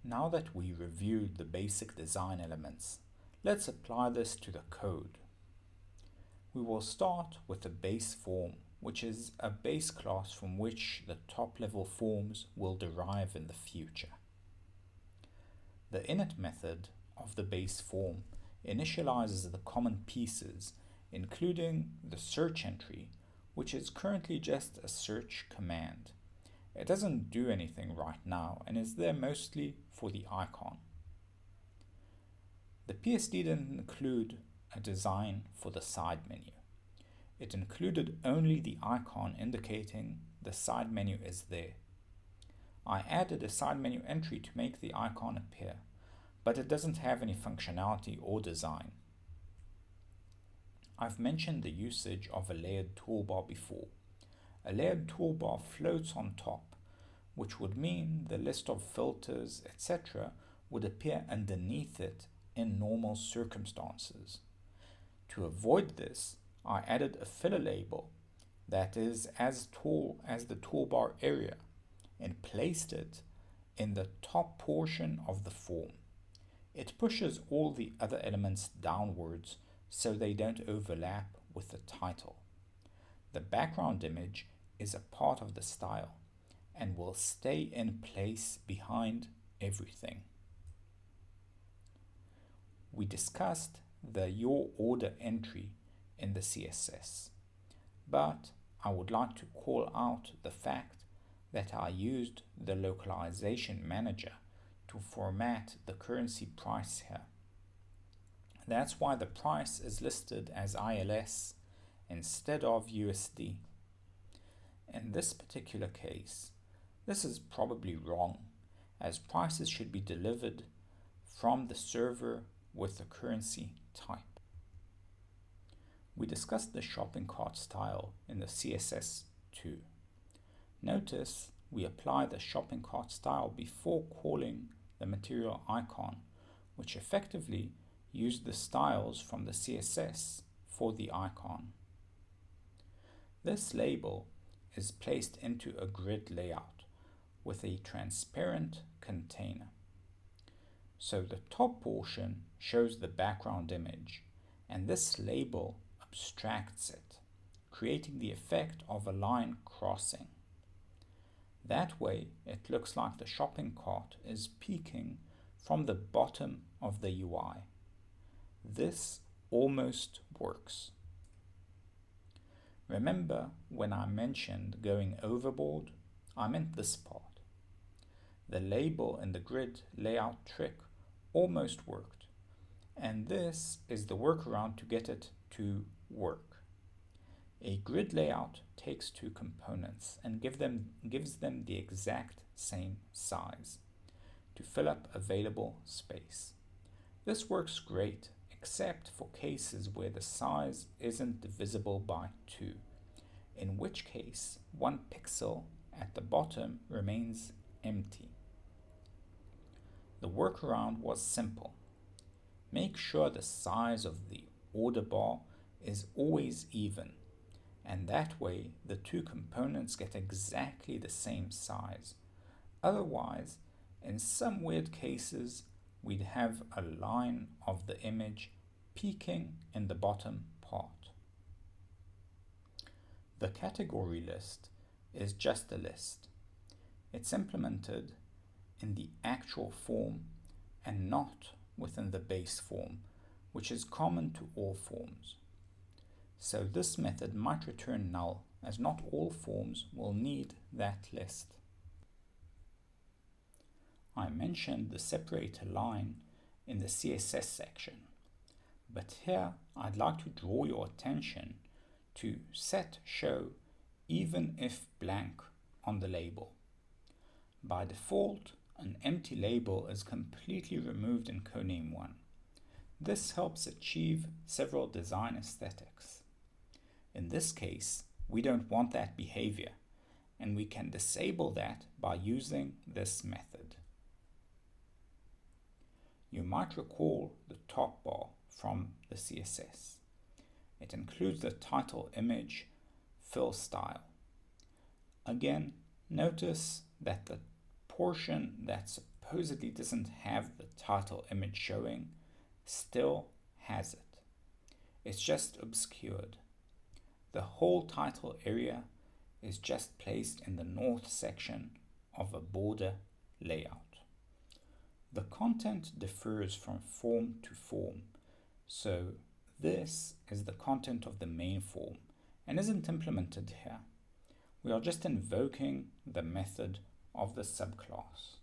Now that we reviewed the basic design elements, let's apply this to the code. We will start with the base form, which is a base class from which the top-level forms will derive in the future. The init method of the base form initializes the common pieces, including the search entry, which is currently just a search command. It doesn't do anything right now and is there mostly for the icon. The PSD didn't include a design for the side menu. It included only the icon indicating the side menu is there. I added a side menu entry to make the icon appear, but it doesn't have any functionality or design. I've mentioned the usage of a layered toolbar before. A layered toolbar floats on top, which would mean the list of filters, etc. would appear underneath it in normal circumstances. To avoid this, I added a filler label that is as tall as the toolbar area and placed it in the top portion of the form. It pushes all the other elements downwards so they don't overlap with the title. The background image is a part of the style and will stay in place behind everything. We discussed the Your Order entry in the CSS, but I would like to call out the fact that I used the localization manager to format the currency price here. That's why the price is listed as ILS instead of USD. In this particular case, this is probably wrong, as prices should be delivered from the server with the currency type. We discussed the shopping cart style in the CSS too. Notice we apply the shopping cart style before calling the material icon, which effectively used the styles from the CSS for the icon. This label is placed into a grid layout with a transparent container. So the top portion shows the background image, and this label abstracts it, creating the effect of a line crossing. That way, it looks like the shopping cart is peeking from the bottom of the UI. This almost works. Remember when I mentioned going overboard? I meant this part. The label in the grid layout trick almost worked, and this is the workaround to get it to work. A grid layout takes two components and gives them the exact same size to fill up available space. This works great except for cases where the size isn't divisible by 2, in which case 1 pixel at the bottom remains empty. The workaround was simple. Make sure the size of the order bar is always even, and that way the two components get exactly the same size. Otherwise, in some weird cases, we'd have a line of the image peeking in the bottom part. The category list is just a list. It's implemented in the actual form and not within the base form, which is common to all forms. So this method might return null, as not all forms will need that list. I mentioned the separator line in the CSS section, but here I'd like to draw your attention to set show even if blank on the label. By default, an empty label is completely removed in Codename 1. This helps achieve several design aesthetics. In this case, we don't want that behavior, and we can disable that by using this method. You might recall the top bar from the CSS. It includes the title image fill style. Again, notice that the portion that's supposedly doesn't have the title image showing still has it. It's just obscured. The whole title area is just placed in the north section of a border layout. The content differs from form to form, so this is the content of the main form and isn't implemented here. We are just invoking the method of the subclass.